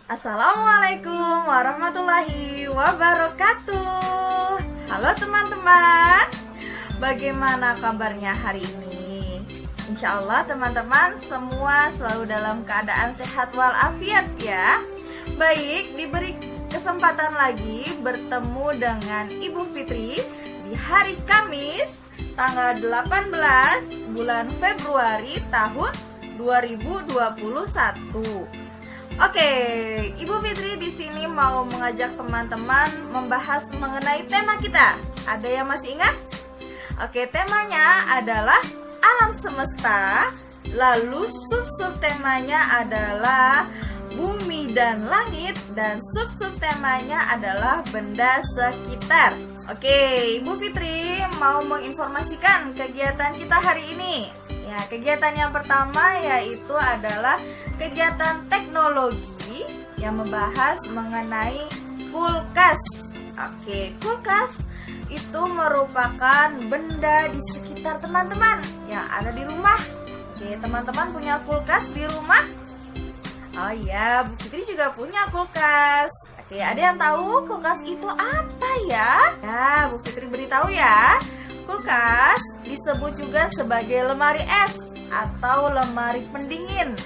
Assalamualaikum warahmatullahi wabarakatuh. Halo teman-teman, bagaimana kabarnya hari ini? Insya Allah teman-teman semua selalu dalam keadaan sehat walafiat ya. Baik, diberi kesempatan lagi bertemu dengan Ibu Fitri di hari Kamis tanggal 18 bulan Februari tahun 2021. Oke, Ibu Fitri di sini mau mengajak teman-teman membahas mengenai tema kita. Ada yang masih ingat? Oke, temanya adalah alam semesta. Lalu sub-sub temanya adalah bumi dan langit, dan sub-sub temanya adalah benda sekitar. Oke, Ibu Fitri mau menginformasikan kegiatan kita hari ini. Ya, kegiatan yang pertama yaitu adalah kegiatan teknologi yang membahas mengenai kulkas. Oke, kulkas itu merupakan benda di sekitar teman-teman yang ada di rumah. Oke, teman-teman punya kulkas di rumah? Oh iya, Bu Fitri juga punya kulkas. Oke, ada yang tahu kulkas itu apa ya? Ya, Bu Fitri beritahu ya. Kulkas disebut juga sebagai lemari es atau lemari pendingin.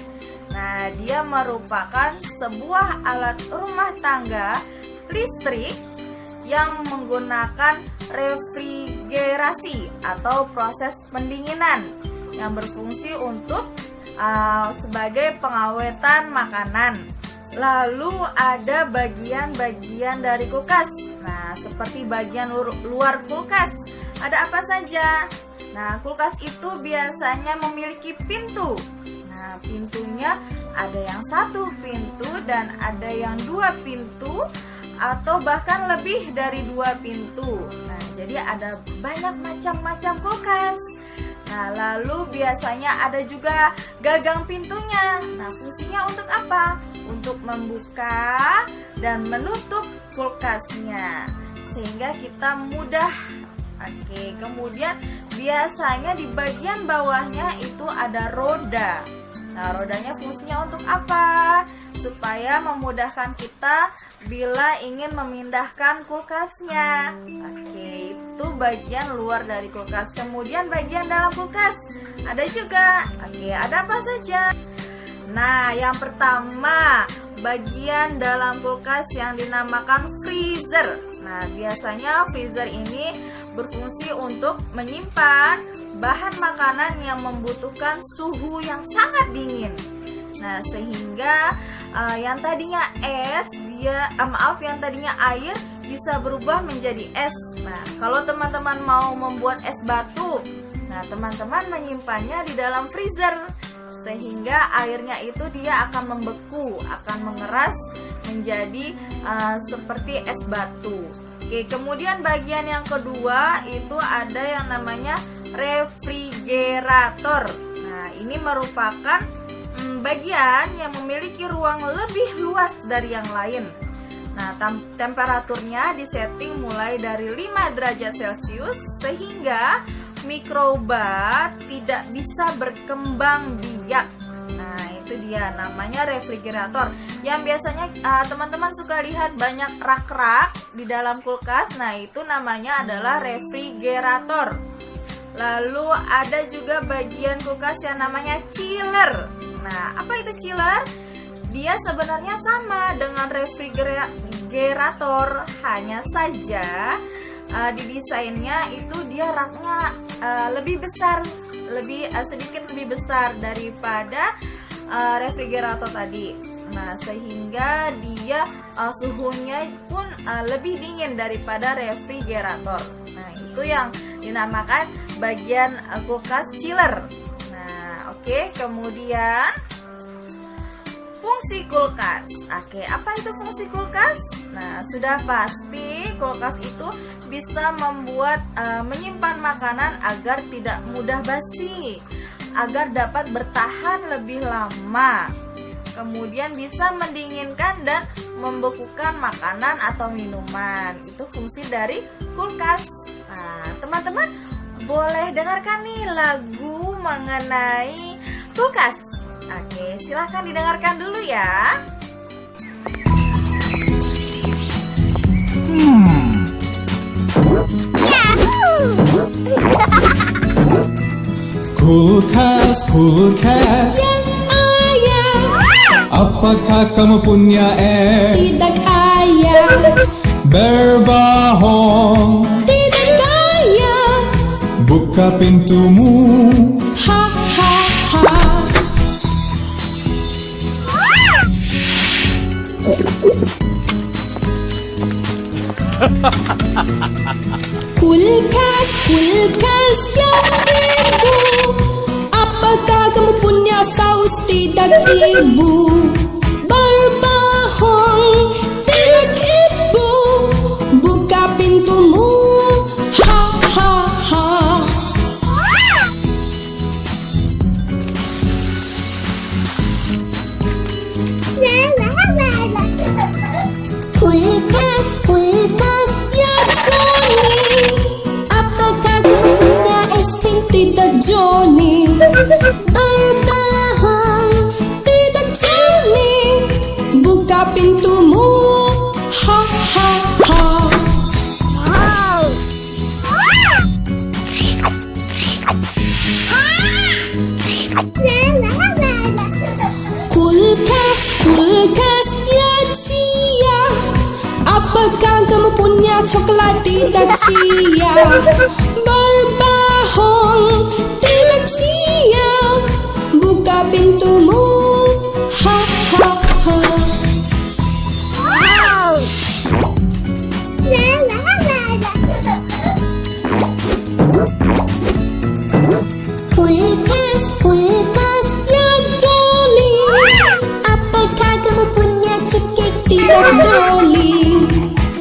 Nah, dia merupakan sebuah alat rumah tangga listrik yang menggunakan refrigerasi atau proses pendinginan yang berfungsi untuk sebagai pengawetan makanan. Lalu ada bagian-bagian dari kulkas. Nah, seperti bagian luar kulkas. Ada apa saja? Nah, kulkas itu biasanya memiliki pintu. Nah, pintunya ada yang 1 pintu dan ada yang 2 pintu atau bahkan lebih dari 2 pintu. Nah, jadi ada banyak macam-macam kulkas. Nah, lalu biasanya ada juga gagang pintunya. Nah, fungsinya untuk apa? Untuk membuka dan menutup kulkasnya sehingga kita mudah. Oke, kemudian biasanya di bagian bawahnya itu ada roda. Nah, rodanya fungsinya untuk apa? Supaya memudahkan kita bila ingin memindahkan kulkasnya. Oke, itu bagian luar dari kulkas. Kemudian bagian dalam kulkas ada juga. Oke, ada apa saja? Nah, yang pertama, bagian dalam kulkas yang dinamakan freezer. Nah, biasanya freezer ini berfungsi untuk menyimpan bahan makanan yang membutuhkan suhu yang sangat dingin. Nah, sehingga yang tadinya es, yang tadinya air bisa berubah menjadi es. Nah, kalau teman-teman mau membuat es batu, nah teman-teman menyimpannya di dalam freezer sehingga airnya itu dia akan membeku, akan mengeras menjadi seperti es batu. Oke, kemudian bagian yang kedua itu ada yang namanya refrigerator. Nah, ini merupakan bagian yang memiliki ruang lebih luas dari yang lain. Nah, temperaturnya disetting mulai dari 5 derajat Celcius sehingga mikroba tidak bisa berkembang biak. Nah, itu dia namanya refrigerator. Yang biasanya teman-teman suka lihat banyak rak-rak di dalam kulkas. Nah, itu namanya adalah refrigerator. Lalu ada juga bagian kulkas yang namanya chiller. Nah, apa itu chiller? Dia sebenarnya sama dengan refrigerator, hanya saja didesainnya itu dia raknya lebih besar, sedikit lebih besar daripada refrigerator tadi. Nah, sehingga dia suhunya pun lebih dingin daripada refrigerator. Nah, itu yang dinamakan bagian kulkas chiller. Nah, oke, kemudian fungsi kulkas. Oke, apa itu fungsi kulkas? Nah, sudah pasti kulkas itu bisa membuat menyimpan makanan agar tidak mudah basi, agar dapat bertahan lebih lama. Kemudian bisa mendinginkan dan membekukan makanan atau minuman. Itu fungsi dari kulkas. Nah, teman-teman boleh dengarkan nih lagu mengenai kulkas. Oke, silahkan didengarkan dulu ya. Kulkas, kulkas, Yang ayah apakah kamu punya tidak ayah, Berbohong, tidak kaya. buka pintumu. Ha ha ha. Kulkas, kulkas yang ibu, apakah kamu punya saus tidak ibu? Berbohong, tidak ibu, buka pintumu. Ha ha ha. Kulkas, kulkas, Ya Johnny, apakah kau punya es krim? tidak Johnny, Berbohong, tidak Johnny, buka pintumu. Ha ha ha. Kulkas, kulkas, ya Cia, apakah kamu punya coklat? Tidak Cia. Berbohong, tidak Cia, buka pintumu. Ha ha ha. kulkas, kulkas, Ya Dolly, apakah kamu punya cukik? tidak Dolly,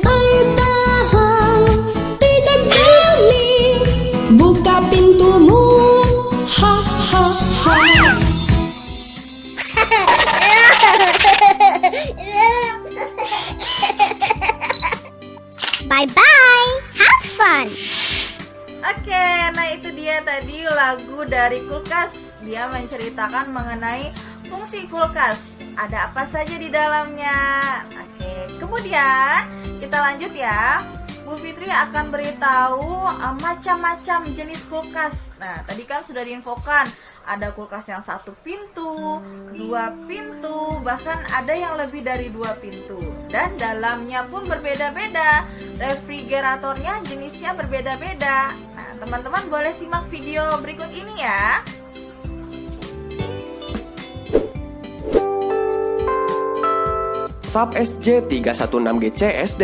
Berbohong, tidak Dolly, buka pintumu. Ha ha ha. bye-bye, have fun. Oke, nah itu dia tadi lagu dari Kulkas. Dia menceritakan mengenai fungsi kulkas. Ada apa saja di dalamnya. Oke, kemudian kita lanjut ya. Bu Fitri akan beritahu macam-macam jenis kulkas. Nah, tadi kan sudah diinfokan ada kulkas yang 1 pintu, 2 pintu, bahkan ada yang lebih dari 2 pintu. Dan dalamnya pun berbeda-beda. Refrigeratornya jenisnya berbeda-beda. Nah, teman-teman boleh simak video berikut ini ya. SAP SJ316GC SD.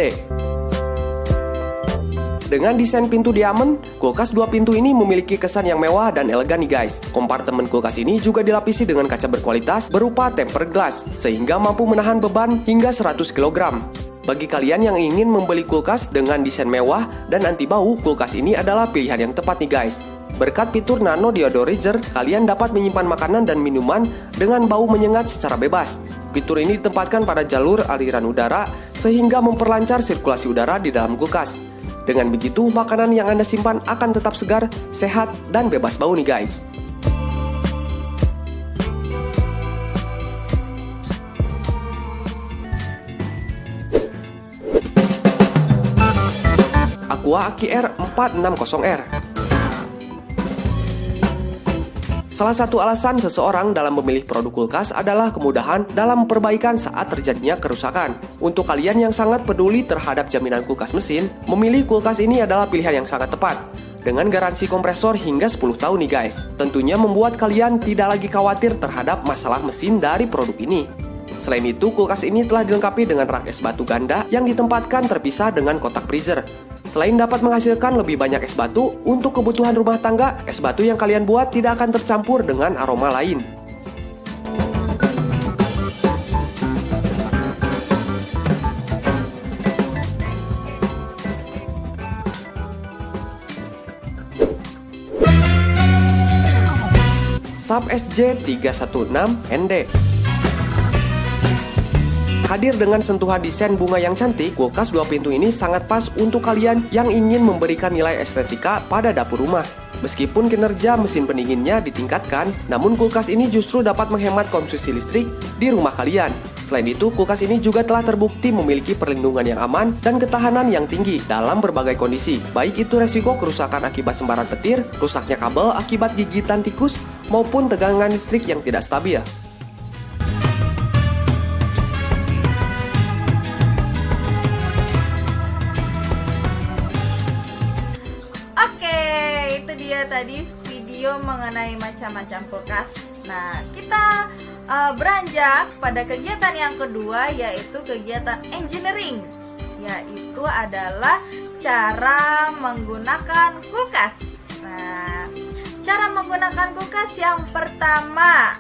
Dengan desain pintu diamond, kulkas 2 pintu ini memiliki kesan yang mewah dan elegan nih guys. Kompartemen kulkas ini juga dilapisi dengan kaca berkualitas berupa tempered glass, sehingga mampu menahan beban hingga 100 kg. Bagi kalian yang ingin membeli kulkas dengan desain mewah dan anti bau, kulkas ini adalah pilihan yang tepat nih guys. Berkat fitur nano deodorizer, kalian dapat menyimpan makanan dan minuman dengan bau menyengat secara bebas. Fitur ini ditempatkan pada jalur aliran udara sehingga memperlancar sirkulasi udara di dalam kulkas. Dengan begitu, makanan yang Anda simpan akan tetap segar, sehat, dan bebas bau nih guys. Aqua Aki R 460R. Salah satu alasan seseorang dalam memilih produk kulkas adalah kemudahan dalam perbaikan saat terjadinya kerusakan. Untuk kalian yang sangat peduli terhadap jaminan kulkas mesin, memilih kulkas ini adalah pilihan yang sangat tepat. Dengan garansi kompresor hingga 10 tahun nih guys. Tentunya membuat kalian tidak lagi khawatir terhadap masalah mesin dari produk ini. Selain itu, kulkas ini telah dilengkapi dengan rak es batu ganda yang ditempatkan terpisah dengan kotak freezer. Selain dapat menghasilkan lebih banyak es batu, untuk kebutuhan rumah tangga, es batu yang kalian buat tidak akan tercampur dengan aroma lain. SAP SJ316ND. Hadir dengan sentuhan desain bunga yang cantik, kulkas 2 pintu ini sangat pas untuk kalian yang ingin memberikan nilai estetika pada dapur rumah. Meskipun kinerja mesin pendinginnya ditingkatkan, namun kulkas ini justru dapat menghemat konsumsi listrik di rumah kalian. Selain itu, kulkas ini juga telah terbukti memiliki perlindungan yang aman dan ketahanan yang tinggi dalam berbagai kondisi, baik itu resiko kerusakan akibat sembaran petir, rusaknya kabel akibat gigitan tikus, maupun tegangan listrik yang tidak stabil. Tadi video mengenai macam-macam kulkas. Nah, kita beranjak pada kegiatan yang kedua, yaitu kegiatan engineering, yaitu adalah cara menggunakan kulkas. Nah, cara menggunakan kulkas yang pertama,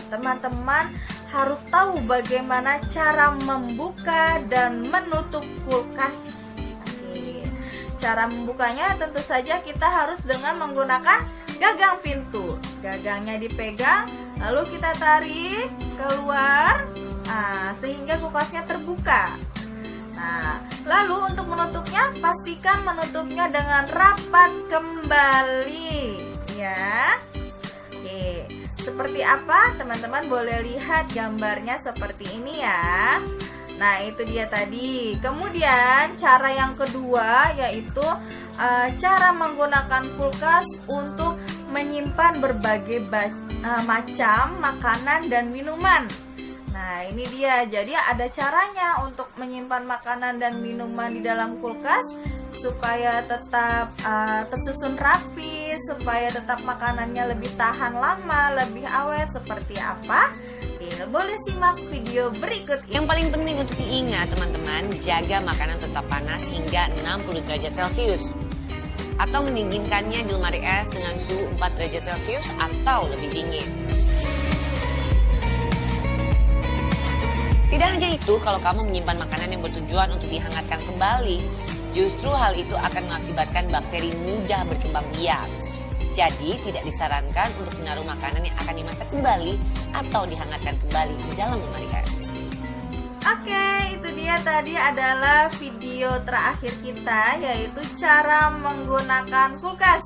teman-teman harus tahu bagaimana cara membuka dan menutup kulkas. Cara membukanya tentu saja kita harus dengan menggunakan gagang pintu. Gagangnya dipegang, lalu kita tarik keluar, sehingga kulkasnya terbuka. Nah, lalu untuk menutupnya, pastikan menutupnya dengan rapat kembali, ya. Oke, seperti apa? Teman-teman boleh lihat gambarnya seperti ini ya. Nah, itu dia tadi. Kemudian cara yang kedua yaitu cara menggunakan kulkas untuk menyimpan berbagai macam makanan dan minuman. Nah, ini dia. Jadi ada caranya untuk menyimpan makanan dan minuman di dalam kulkas supaya tetap tersusun rapi, supaya tetap makanannya lebih tahan lama, lebih awet. Seperti apa? Boleh simak video berikut ini. Yang paling penting untuk diingat teman-teman, jaga makanan tetap panas hingga 60 derajat Celcius, atau mendinginkannya di lemari es dengan suhu 4 derajat Celcius atau lebih dingin. Tidak hanya itu, kalau kamu menyimpan makanan yang bertujuan untuk dihangatkan kembali, justru hal itu akan mengakibatkan bakteri mudah berkembang biak. Jadi tidak disarankan untuk menaruh makanan yang akan dimasak kembali atau dihangatkan kembali di dalam lemari es. Oke, itu dia tadi adalah video terakhir kita, yaitu cara menggunakan kulkas.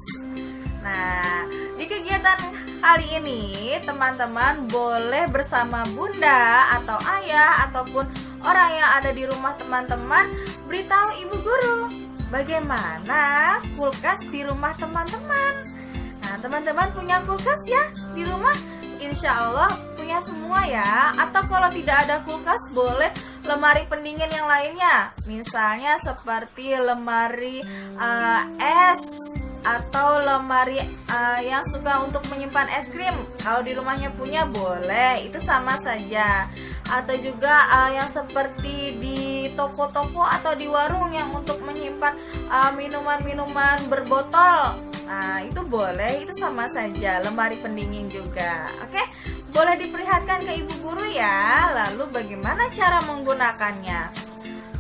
Nah, di kegiatan kali ini teman-teman boleh bersama bunda atau ayah ataupun orang yang ada di rumah teman-teman beritahu ibu guru bagaimana kulkas di rumah teman-teman. Nah, teman-teman punya kulkas ya di rumah? Insya Allah punya semua ya. Atau kalau tidak ada kulkas, boleh lemari pendingin yang lainnya. Misalnya seperti lemari es, atau lemari yang suka untuk menyimpan es krim. Kalau di rumahnya punya boleh, itu sama saja. Atau juga yang seperti di toko-toko atau di warung yang untuk menyimpan minuman-minuman berbotol. Nah, itu boleh, itu sama saja, lemari pendingin juga. Oke, boleh diperlihatkan ke ibu guru ya. Lalu bagaimana cara menggunakannya?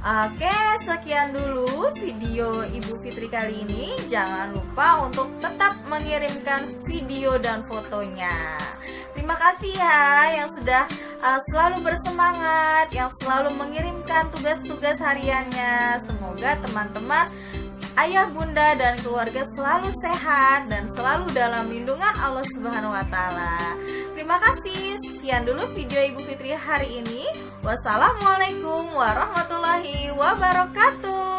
Oke, sekian dulu video Ibu Fitri kali ini. Jangan lupa untuk tetap mengirimkan video dan fotonya. Terima kasih ya yang sudah selalu bersemangat, yang selalu mengirimkan tugas-tugas hariannya. Semoga teman-teman, ayah, bunda, dan keluarga selalu sehat dan selalu dalam lindungan Allah Subhanahu wa Ta'ala. Terima kasih. Sekian dulu video Ibu Fitri hari ini. Wassalamualaikum warahmatullahi wabarakatuh.